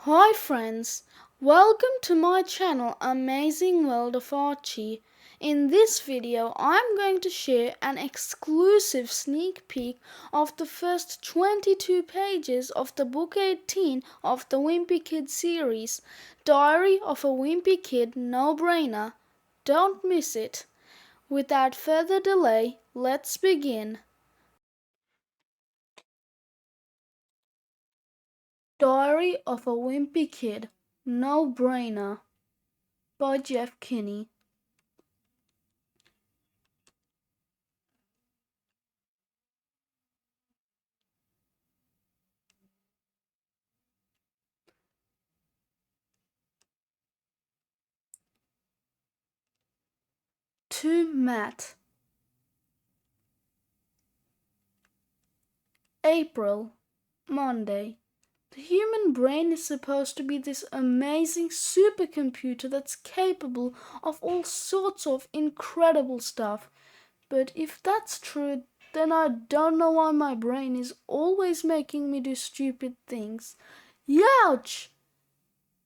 Hi friends, welcome to my channel Amazing World of Archie. In this video I'm going to share an exclusive sneak peek of the first 22 pages of the book 18 of the Wimpy Kid series, Diary of a Wimpy Kid No-Brainer. Don't miss it. Without further delay, let's begin. Diary of a Wimpy Kid No-Brainer by Jeff Kinney. To Matt. April, Monday. The human brain is supposed to be this amazing supercomputer that's capable of all sorts of incredible stuff. But if that's true, then I don't know why my brain is always making me do stupid things. Youch!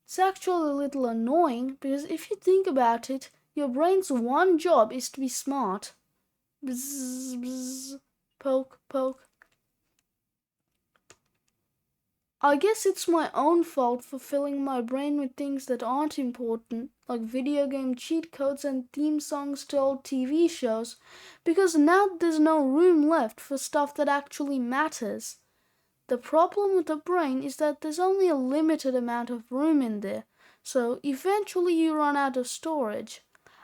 It's actually a little annoying because if you think about it, your brain's one job is to be smart. Bzz, bzz, poke, poke. I guess it's my own fault for filling my brain with things that aren't important, like video game cheat codes and theme songs to old TV shows, because now there's no room left for stuff that actually matters. The problem with the brain is that there's only a limited amount of room in there, so eventually you run out of storage.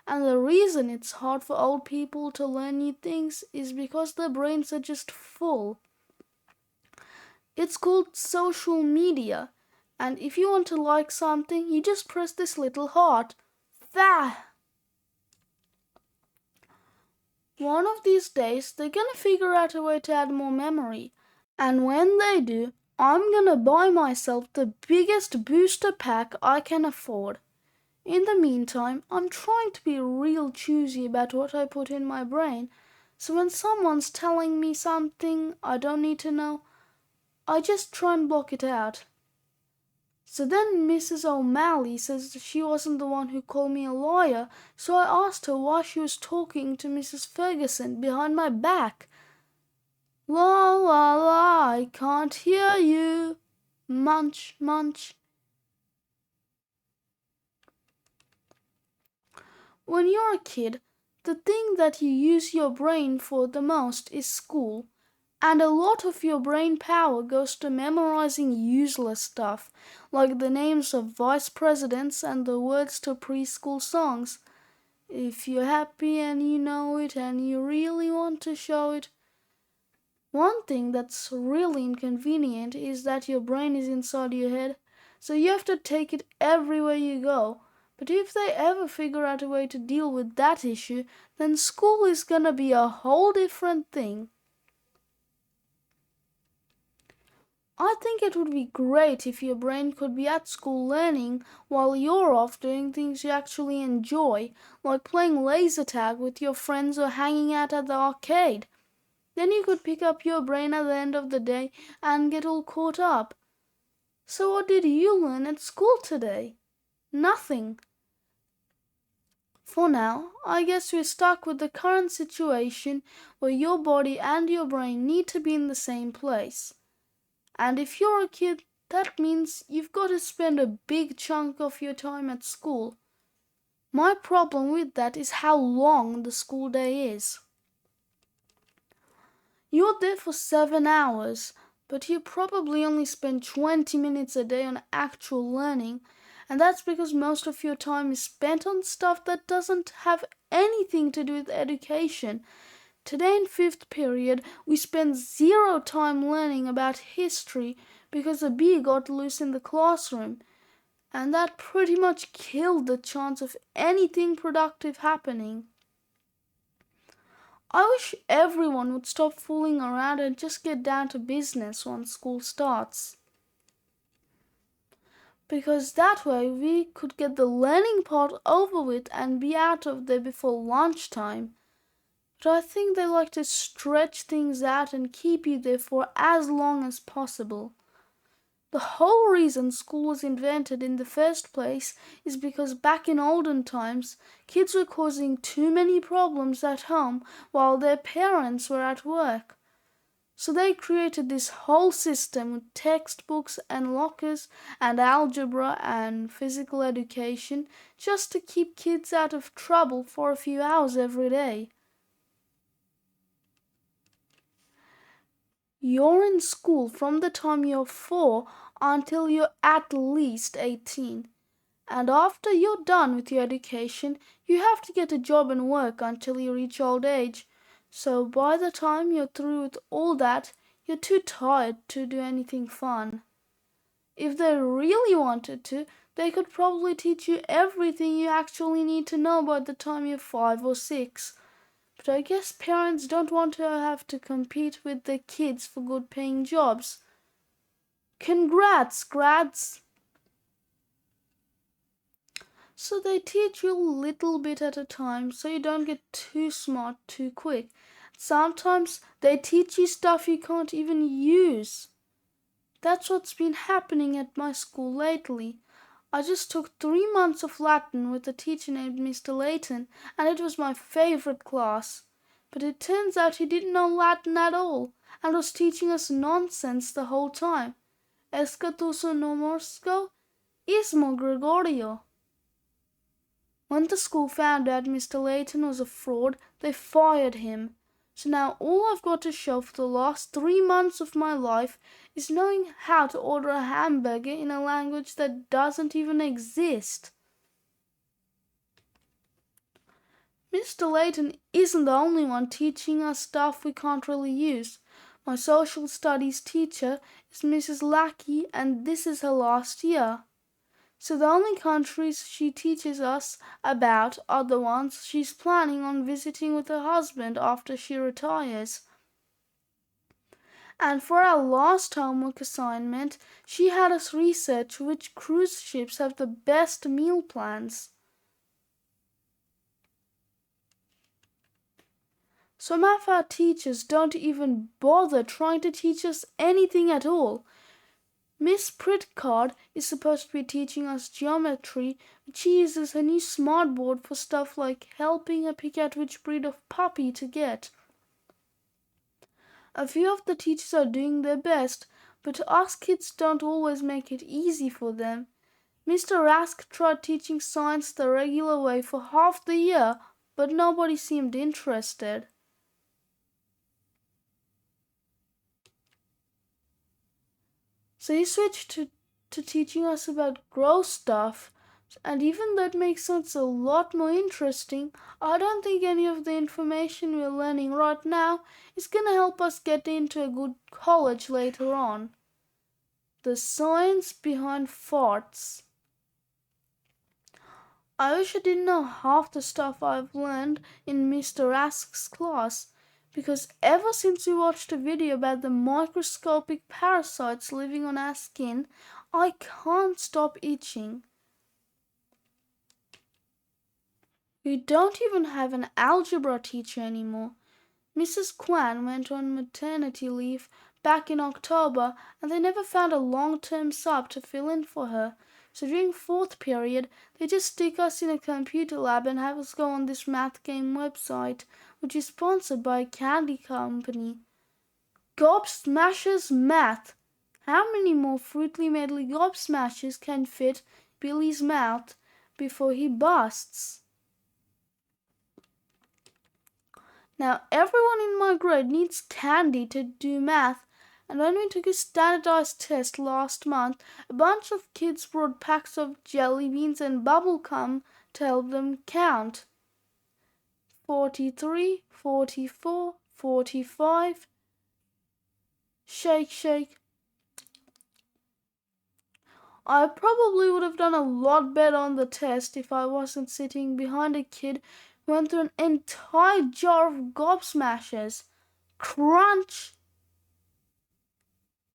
And the reason it's hard for old people to learn new things is because their brains are just full. It's called social media, and if you want to like something, you just press this little heart. That. One of these days, they're gonna figure out a way to add more memory, and when they do, I'm gonna buy myself the biggest booster pack I can afford. In the meantime, I'm trying to be real choosy about what I put in my brain, so when someone's telling me something I don't need to know, I just try and block it out. So then Mrs. O'Malley says she wasn't the one who called me a liar, so I asked her why she was talking to Mrs. Ferguson behind my back. La la la, I can't hear you. Munch, munch. When you're a kid, the thing that you use your brain for the most is school. And a lot of your brain power goes to memorizing useless stuff, like the names of vice presidents and the words to preschool songs. If you're happy and you know it and you really want to show it. One thing that's really inconvenient is that your brain is inside your head, so you have to take it everywhere you go. But if they ever figure out a way to deal with that issue, then school is gonna be a whole different thing. I think it would be great if your brain could be at school learning while you're off doing things you actually enjoy, like playing laser tag with your friends or hanging out at the arcade. Then you could pick up your brain at the end of the day and get all caught up. So what did you learn at school today? Nothing. For now, I guess we're stuck with the current situation where your body and your brain need to be in the same place. And if you're a kid, that means you've got to spend a big chunk of your time at school. My problem with that is how long the school day is. You're there for 7 hours, but you probably only spend 20 minutes a day on actual learning, and that's because most of your time is spent on stuff that doesn't have anything to do with education. Today in 5th period, we spent 0 time learning about history because a bee got loose in the classroom, and that pretty much killed the chance of anything productive happening. I wish everyone would stop fooling around and just get down to business once school starts. Because that way we could get the learning part over with and be out of there before lunchtime. But I think they like to stretch things out and keep you there for as long as possible. The whole reason school was invented in the first place is because back in olden times, kids were causing too many problems at home while their parents were at work. So they created this whole system with textbooks and lockers and algebra and physical education just to keep kids out of trouble for a few hours every day. You're in school from the time you're 4 until you're at least 18. And after you're done with your education, you have to get a job and work until you reach old age. So by the time you're through with all that, you're too tired to do anything fun. If they really wanted to, they could probably teach you everything you actually need to know by the time you're 5 or 6. But I guess parents don't want to have to compete with their kids for good paying jobs. Congrats, grads! So they teach you a little bit at a time so you don't get too smart too quick. Sometimes they teach you stuff you can't even use. That's what's been happening at my school lately. I just took 3 months of Latin with a teacher named Mr. Layton, and it was my favorite class. But it turns out he didn't know Latin at all, and was teaching us nonsense the whole time. Escatuso nomorsko, ismo Gregorio. When the school found out Mr. Layton was a fraud, they fired him. So now all I've got to show for the last 3 months of my life is knowing how to order a hamburger in a language that doesn't even exist. Mr. Layton isn't the only one teaching us stuff we can't really use. My social studies teacher is Mrs. Lackey, and this is her last year. So the only countries she teaches us about are the ones she's planning on visiting with her husband after she retires. And for our last homework assignment, she had us research which cruise ships have the best meal plans. Some of our teachers don't even bother trying to teach us anything at all. Miss Pritcard is supposed to be teaching us geometry, but she uses her new smartboard for stuff like helping her pick out which breed of puppy to get. A few of the teachers are doing their best, but us kids don't always make it easy for them. Mr. Rask tried teaching science the regular way for half the year, but nobody seemed interested. So he switched to teaching us about gross stuff, and even though it makes sense a lot more interesting, I don't think any of the information we're learning right now is going to help us get into a good college later on. The science behind farts. I wish I didn't know half the stuff I've learned in Mr. Rask's class, because ever since we watched a video about the microscopic parasites living on our skin, I can't stop itching. We don't even have an algebra teacher anymore. Mrs. Kwan went on maternity leave back in October, and they never found a long-term sub to fill in for her. So during 4th period, they just stick us in a computer lab and have us go on this math game website, which is sponsored by a candy company. Gobsmashers Math. How many more Fruitly Medley Gobsmashers can fit Billy's mouth before he busts? Now everyone in my grade needs candy to do math, and when we took a standardized test last month, a bunch of kids brought packs of jelly beans and bubble gum to help them count. 43, 44, 45. Shake, shake. I probably would have done a lot better on the test if I wasn't sitting behind a kid who went through an entire jar of gobsmashers. Crunch!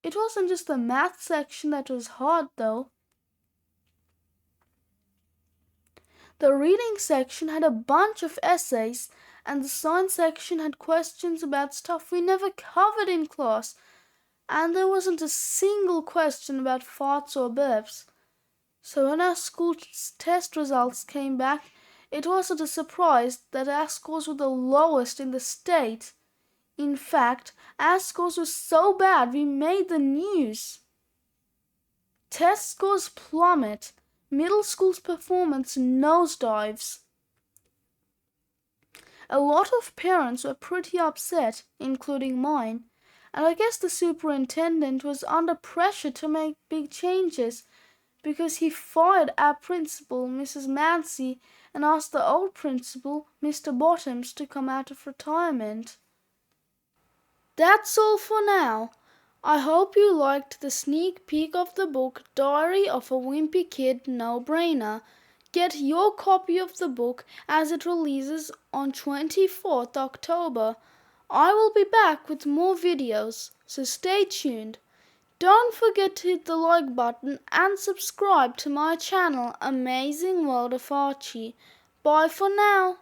It wasn't just the math section that was hard, though. The reading section had a bunch of essays, and the science section had questions about stuff we never covered in class. and there wasn't a single question about farts or burps. So when our school test results came back, it wasn't a surprise that our scores were the lowest in the state. In fact, our scores were so bad we made the news. Test scores plummet. Middle school's performance nosedives. A lot of parents were pretty upset, including mine, and I guess the superintendent was under pressure to make big changes because he fired our principal, Mrs. Mancy, and asked the old principal, Mr. Bottoms, to come out of retirement. That's all for now. I hope you liked the sneak peek of the book Diary of a Wimpy Kid No-Brainer. Get your copy of the book as it releases on 24th October. I will be back with more videos, so stay tuned. Don't forget to hit the like button and subscribe to my channel, Amazing World of Archie. Bye for now.